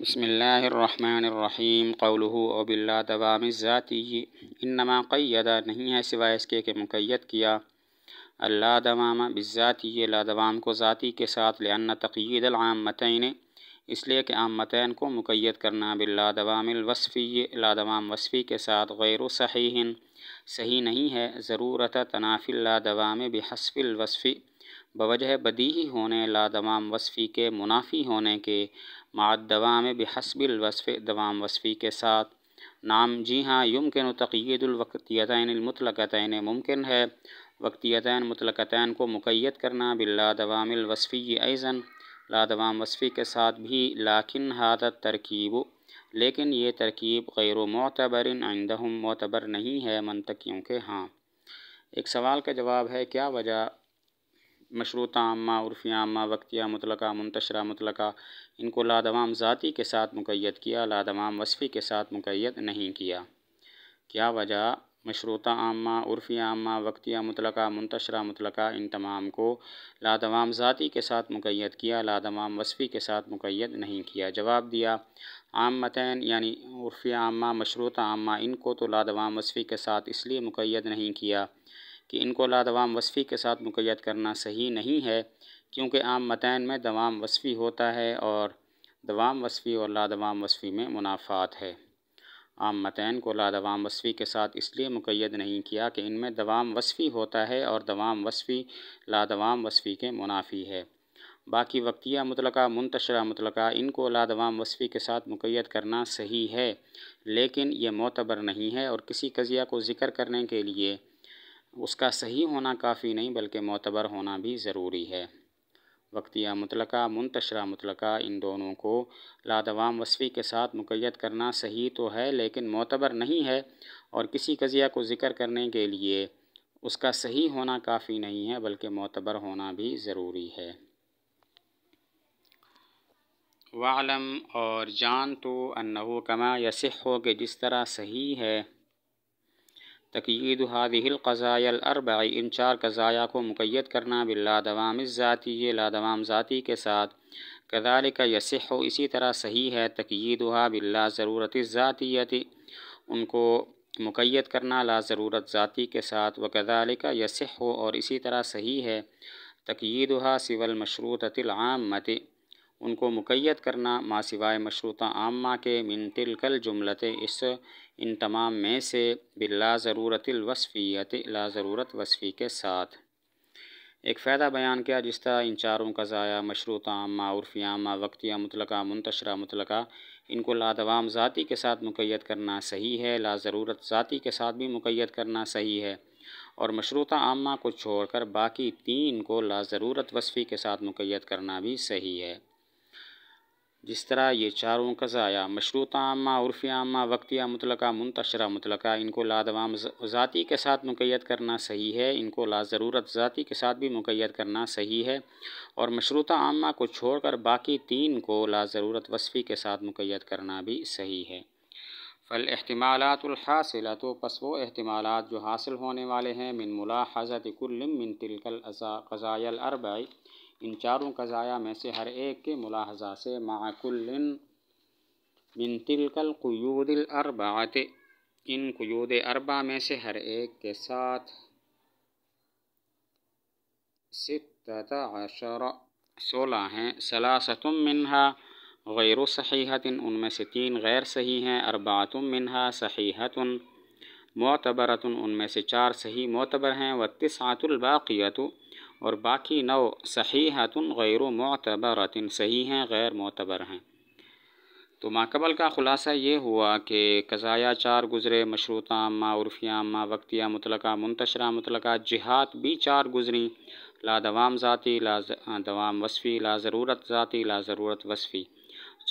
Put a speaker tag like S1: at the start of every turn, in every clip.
S1: بسم اللہ الرحمن الرحیم قولہ او باللہ دوام الذاتی انما قید نہیں ہے سوائے اس کے کہ مقید کیا اللہ دوام بالذاتی لا دوام کو ذاتی کے ساتھ لأن تقیید العامتین اس لیے کہ عامتین کو مقید کرنا باللہ دوام الوصفی لا دوام وصفی کے ساتھ غیر صحیح صحیح نہیں ہے ضرورت تنافی لا دوام بحسب الوصف بوجہ بدیہی ہونے لا دوام وصفی کے منافی ہونے کے مع الدوام بحسب الوصف دوام وصفی کے ساتھ نام جی ہاں یمکن تقیید الوقتیتین المطلقتین ممکن ہے وقتیتین مطلقتین کو مقید کرنا باللا دوام الوصفی ایضاً لا دوام وصفی کے ساتھ بھی لیکن ھذا الترکیب لیکن یہ ترکیب غیر معتبر عندہم معتبر نہیں ہے منطقیوں کے ہاں۔ ایک سوال کا جواب ہے کیا وجہ مشروطہ عامہ عرفی عامہ وقتیہ مطلقہ منتشرہ مطلقہ ان کو لا دوام ذاتی کے ساتھ مقید کیا لا دوام وصفی کے ساتھ مقید نہیں کیا؟ کیا وجہ مشروطہ عامہ عرفی عامہ وقتیہ مطلقہ منتشرہ مطلقہ ان تمام کو لا دوام ذاتی کے ساتھ مقید کیا لا دوام وصفی کے ساتھ مقید نہیں کیا؟ جواب دیا عامتین یعنی عرفی عامہ مشروطہ عامہ ان کو تو لا دوام وصفی کے ساتھ اس لیے مقید نہیں کیا کہ ان کو لا دوام وصفی کے ساتھ مقید کرنا صحیح نہیں ہے کیونکہ عامتین میں دوام وصفی ہوتا ہے اور دوام وصفی اور لا دوام وصفی میں منافات ہے۔ عامتین کو لا دوام وصفی کے ساتھ اس لیے مقید نہیں کیا کہ ان میں دوام وصفی ہوتا ہے اور دوام وصفی لا دوام وصفی کے منافی ہے۔ باقی وقتیہ مطلقہ منتشرہ مطلقہ ان کو لا دوام وصفی کے ساتھ مقید کرنا صحیح ہے لیکن یہ معتبر نہیں ہے اور کسی قضیہ کو ذکر کرنے کے لیے اس کا صحیح ہونا کافی نہیں بلکہ معتبر ہونا بھی ضروری ہے۔ وقتیہ مطلقہ منتشرہ مطلقہ ان دونوں کو لا دوام وصفی کے ساتھ مقید کرنا صحیح تو ہے لیکن معتبر نہیں ہے اور کسی قضیہ کو ذکر کرنے کے لیے اس کا صحیح ہونا کافی نہیں ہے بلکہ معتبر ہونا بھی ضروری ہے۔ وعلم اور جان تو انہو کما یصح کہ جس طرح صحیح ہے تقیید هذه القضایا الاربع ان چار قضایا کو مقید کرنا باللا دوام الذاتی لا دوام ذاتی کے ساتھ کذالک یصح اسی طرح صحیح ہے تقییدها باللا ضرورت الذاتیت ان کو مقید کرنا لا ضرورت ذاتی کے ساتھ وکذالک یصح اور اسی طرح صحیح ہے تقییدها سوى المشروطۃ العامۃ ان کو مقید کرنا ما سوائے مشروطہ عامہ کے من تلک الجملۃ ان تمام میں سے باللا ضرورت الوصفیت لا ضرورت وصفی کے ساتھ۔ ایک فائدہ بیان کیا جس طرح ان چاروں قضایا مشروطہ عامہ عرفی عامہ وقتیہ مطلقہ منتشرہ مطلقہ ان کو لا دوام ذاتی کے ساتھ مقید کرنا صحیح ہے لا ضرورت ذاتی کے ساتھ بھی مقید کرنا صحیح ہے اور مشروطہ عامہ کو چھوڑ کر باقی تین کو لا ضرورت وصفی کے ساتھ مقید کرنا بھی صحیح ہے۔ جس طرح یہ چاروں قضایا مشروطہ عامہ عرفی عامہ وقتیہ مطلقہ منتشرہ مطلقہ ان کو لا دوام ذاتی کے ساتھ مقید کرنا صحیح ہے ان کو لا ضرورت ذاتی کے ساتھ بھی مقید کرنا صحیح ہے اور مشروطہ عامہ کو چھوڑ کر باقی تین کو لا ضرورت وصفی کے ساتھ مقید کرنا بھی صحیح ہے۔ فالاحتمالات الحاصلۃ پس وہ احتمالات جو حاصل ہونے والے ہیں من ملاحظۃ کل من تلک القضایا الاربع ان چاروں قضایا میں سے ہر ایک کے ملاحظہ سے مع کل من تلک القیود الاربعۃ ان قیود اربع میں سے ہر ایک کے ساتھ 16 ہیں ثلاثۃ منها غیر صحیحۃ ان میں سے 3 غیر صحیح ہیں اربعۃ منها صحیحۃ معتبرۃ ان میں سے 4 صحیح معتبر ہیں والتسعۃ الباقیۃ اور باقی 9 صحیحۃ غیر معتبرۃ صحیح ہیں غیر معتبر ہیں۔ تو ماقبل کا خلاصہ یہ ہوا کہ قضایا 4 گزرے مشروطہ عامہ عرفی عامہ وقتیہ مطلقہ منتشرہ مطلقہ جہات بھی 4 گزریں لا دوام ذاتی لا دوام وصفی لا ضرورت ذاتی لا ضرورت وصفی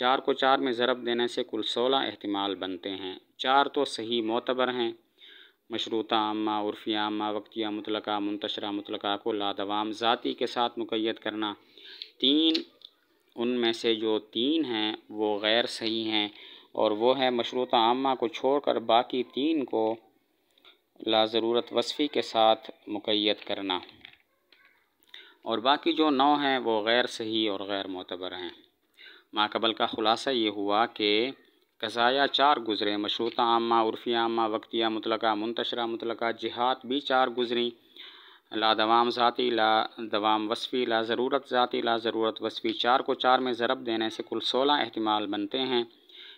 S1: 4 کو 4 میں ضرب دینے سے کل 16 احتمال بنتے ہیں 4 تو صحیح معتبر ہیں مشروطہ عامہ عرفی عامہ وقتیہ مطلقہ منتشرہ مطلقہ کو لا دوام ذاتی کے ساتھ مقید کرنا 3 ان میں سے جو 3 ہیں وہ غیر صحیح ہیں اور وہ ہے مشروطہ عامہ کو چھوڑ کر باقی 3 کو لا ضرورت وصفی کے ساتھ مقید کرنا اور باقی جو 9 ہیں وہ غیر صحیح اور غیر معتبر ہیں۔ ماقبل کا خلاصہ یہ ہوا کہ قضایا 4 گزرے، مشروطہ عامہ، عرفیہ عامہ، وقتیہ مطلقہ، منتشرہ مطلقہ، جہات بھی 4 گزریں، لا دوام ذاتی، لا دوام وصفی، لا ضرورت ذاتی، لا ضرورت وصفی۔ 4 کو 4 میں ضرب دینے سے کل 16 احتمال بنتے ہیں،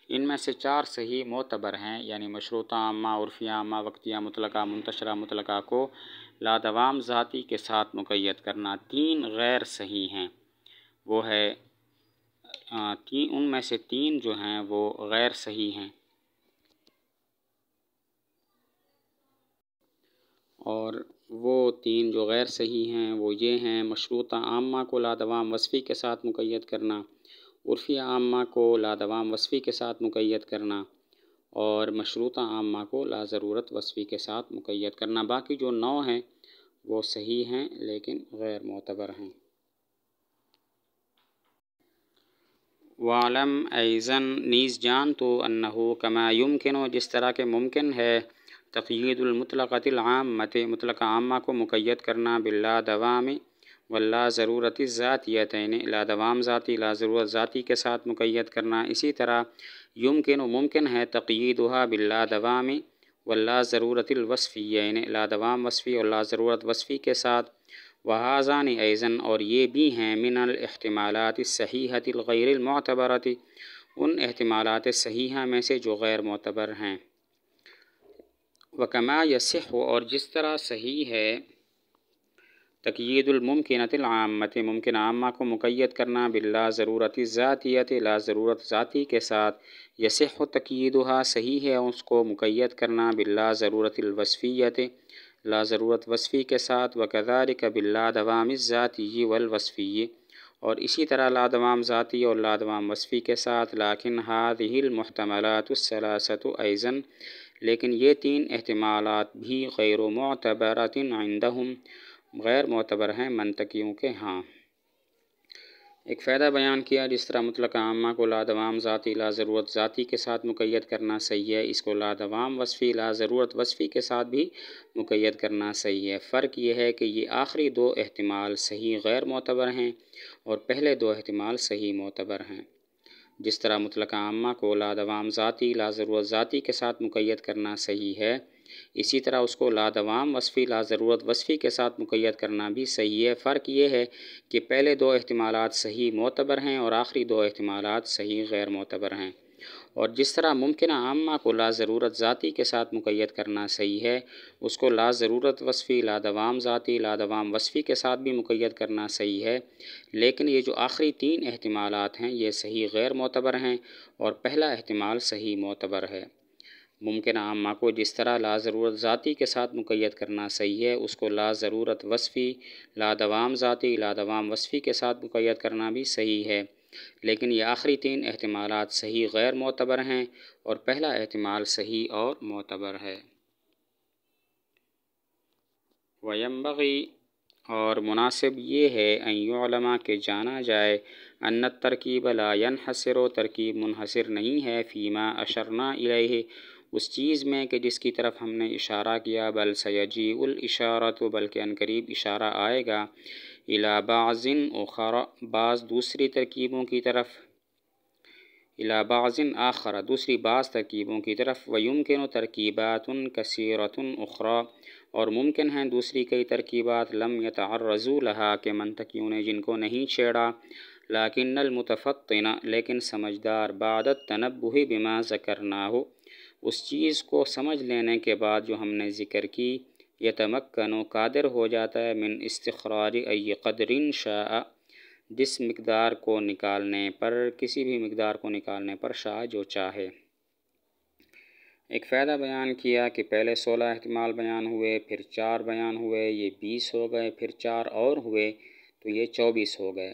S1: ان میں سے 4 صحیح معتبر ہیں، یعنی مشروطہ عامہ، عرفیہ عامہ، وقتیہ مطلقہ، منتشرہ مطلقہ کو لا دوام ذاتی کے ساتھ مقید کرنا۔ 3 غیر صحیح ہیں، وہ ہے ان میں سے 3 جو ہیں وہ غیر صحیح ہیں، اور وہ 3 جو غیر صحیح ہیں وہ یہ ہیں: مشروطہ عامہ کو لا دوام وصفی کے ساتھ مقید کرنا، عرفیہ عامہ کو لا دوام وصفی کے ساتھ مقید کرنا، اور مشروطہ عامہ کو لا ضرورت وصفی کے ساتھ مقید کرنا۔ باقی جو 9 ہیں وہ صحیح ہیں لیکن غیر معتبر ہیں۔ وَعْلَمْ أَيْضًا نیز جان تو انہو کما یمکن، جس طرح کہ ممکن ہے، تقیید المطلقۃ العامۃ مطلقہ عامہ کو مقید کرنا باللا دوام واللا ضرورت الذاتیتین، لا دوام ذاتی لا ضرورت ذاتی کے ساتھ مقید کرنا۔ اسی طرح یمکن و ممکن ہے تقییدها باللا دوام واللا ضرورت الوصفیین، لا دوام وصفی اور لا ضرورت وصفی کے ساتھ۔ وہذان ایضاً اور یہ بھی ہیں من الاحتمالات الصحیحۃ الغیر المعتبرۃ، ان احتمالات صحیحہ میں سے جو غیر معتبر ہیں۔ وکما یصح اور جس طرح صحیح ہے تقیید الممکنۃ العامۃ ممکن عامہ کو مقید کرنا باللا ضرورت الذاتیۃ لا ضرورت ذاتی کے ساتھ، یصح تقییدها صحیح ہے اس کو مقید کرنا باللا ضرورت الوصفیۃ لا ضرورت وصفی کے ساتھ، وکذالک باللا دوام الذاتی والوصفی، اور اسی طرح لا دوام ذاتی اور لا دوام وصفی کے ساتھ۔ لیکن هذه المحتملات الثلاثۃ ایضاً لیکن یہ 3 احتمالات بھی غیر معتبرۃ عندہم غیر معتبر ہیں منطقیوں کے ہاں۔ ایک فائدہ بیان کیا، جس طرح مطلقہ عامہ کو لا دوام ذاتی لا ضرورت ذاتی کے ساتھ مقید کرنا صحیح ہے، اس کو لا دوام وصفی لا ضرورت وصفی کے ساتھ بھی مقید کرنا صحیح ہے۔ فرق یہ ہے کہ یہ آخری 2 احتمال صحیح غیر معتبر ہیں اور پہلے 2 احتمال صحیح معتبر ہیں۔ جس طرح مطلقہ عامہ کو لا دوام ذاتی لا ضرورت ذاتی کے ساتھ مقید کرنا صحیح ہے، اسی طرح اس کو لا دوام وصفی لا ضرورت وصفی کے ساتھ مقید کرنا بھی صحیح ہے۔ فرق یہ ہے کہ پہلے 2 احتمالات صحیح معتبر ہیں اور آخری 2 احتمالات صحیح غیر معتبر ہیں۔ اور جس طرح ممکنہ عامہ کو لا ضرورت ذاتی کے ساتھ مقید کرنا صحیح ہے، اس کو لا ضرورت وصفی لا دوام ذاتی لا دوام وصفی کے ساتھ بھی مقید کرنا صحیح ہے، لیکن یہ جو آخری 3 احتمالات ہیں یہ صحیح غیر معتبر ہیں اور پہلا احتمال صحیح معتبر ہے۔ ممکنہ عامہ کو جس طرح لا ضرورت ذاتی کے ساتھ مقید کرنا صحیح ہے، اس کو لا ضرورت وصفی لا دوام ذاتی لا دوام وصفی کے ساتھ مقید کرنا بھی صحیح ہے، لیکن یہ آخری 3 احتمالات صحیح غیر معتبر ہیں اور پہلا احتمال صحیح اور معتبر ہے۔ وَيَنبَغِي اور مناسب یہ ہے ان یعلم کہ جانا جائے ان الترکیب لا ینحصر ترکیب منحصر نہیں ہے فیما اشرنا الیہ اس چیز میں کہ جس کی طرف ہم نے اشارہ کیا، بل سیجیء الاشارۃ بلکہ عنقریب اشارہ آئے گا، الی بعض اخر بعض دوسری ترکیبوں کی طرف، الی بعض آخر دوسری بعض ترکیبوں کی طرف، ویمکن ترکیبات کثیرۃ اخری اور ممکن ہیں دوسری کئی ترکیبات لم یتعرضوا لہا کہ منطقیوں نے جن کو نہیں چھیڑا، لیکن المتفطن لیکن سمجھدار بعد التنبہ بما ذکرناہ اس چیز کو سمجھ لینے کے بعد جو ہم نے ذکر کی، یتمکن قادر ہو جاتا ہے من استخراج ای قدر شاء جس مقدار کو نکالنے پر کسی بھی مقدار کو نکالنے پر شاء جو چاہے۔ ایک فائدہ بیان کیا کہ پہلے 16 احتمال بیان ہوئے، پھر 4 بیان ہوئے، یہ 20 ہو گئے، پھر 4 اور ہوئے تو یہ 24 ہو گئے،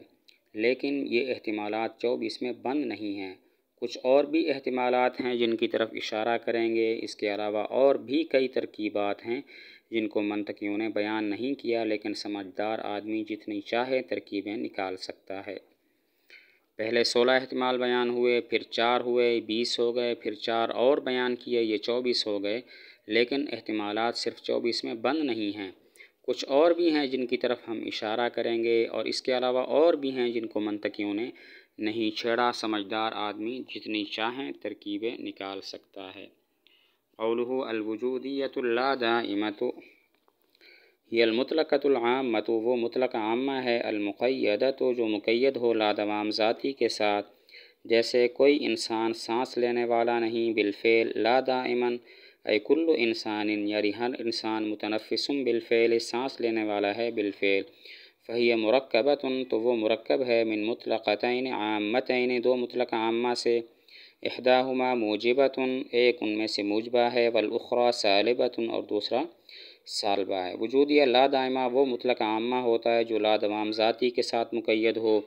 S1: لیکن یہ احتمالات 24 میں بند نہیں ہیں، کچھ اور بھی احتمالات ہیں جن کی طرف اشارہ کریں گے۔ اس کے علاوہ اور بھی کئی ترکیبات ہیں جن کو منطقیوں نے بیان نہیں کیا، لیکن سمجھدار آدمی جتنی چاہے ترکیبیں نکال سکتا ہے۔ پہلے 16 احتمال بیان ہوئے، پھر 4 ہوئے، 20 ہو گئے، پھر 4 اور بیان کیے، یہ 24 ہو گئے، لیکن احتمالات صرف 24 میں بند نہیں ہیں، کچھ اور بھی ہیں جن کی طرف ہم اشارہ کریں گے، اور اس کے علاوہ اور بھی ہیں جن کو منطقیوں نے نہیں چھیڑا سمجھدار آدمی جتنی چاہیں ترکیبیں نکال سکتا ہے۔ قولہ الوجودیۃ اللادائمۃ ہی المطلقۃ العامۃ، وہ مطلق عامہ ہے، المقیدۃ جو مقید ہو لادوام ذاتی کے ساتھ، جیسے کوئی انسان سانس لینے والا نہیں، بالفعل لا دائماً اے کل انسان یعنی ہر انسان متنفس بالفعل سانس لینے والا ہے بالفعل، فہی مرکبۃ تو وہ مرکب ہے، من مطلقتین عامتین دو مطلق عامہ سے، احداہما موجبۃ ایک ان میں سے موجبہ ہے، والاخری سالبۃ اور دوسرا سالبہ ہے۔ وجودیہ لا دائمہ وہ مطلق عامہ ہوتا ہے جو لادوام ذاتی کے ساتھ مقید ہو،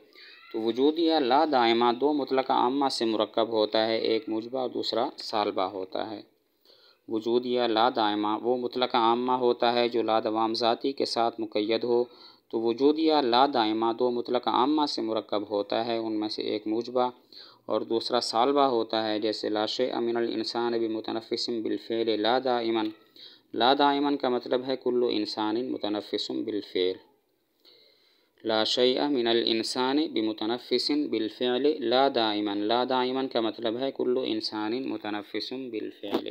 S1: تو وجودیہ لا دائمہ دو مطلق عامہ سے مرکب ہوتا ہے، ایک موجبہ اور دوسرا سالبہ ہوتا ہے۔ وجودیہ لا دائمہ وہ مطلق عامہ ہوتا ہے جو لادوام ذاتی کے ساتھ مقید ہو، تو وجودیہ لا دائمہ دو مطلق عامہ سے مرکب ہوتا ہے، ان میں سے ایک موجبہ اور دوسرا سالبہ ہوتا ہے، جیسے لا شیء من الانسان بمتنفس بالفعل لا دائما، لا دائما کا مطلب ہے کل انسان متنفس بالفعل، لا شیء من الانسان بمتنفس بالفعل لا دائما، لا دائما کا مطلب ہے کل انسان متنفس بالفعل۔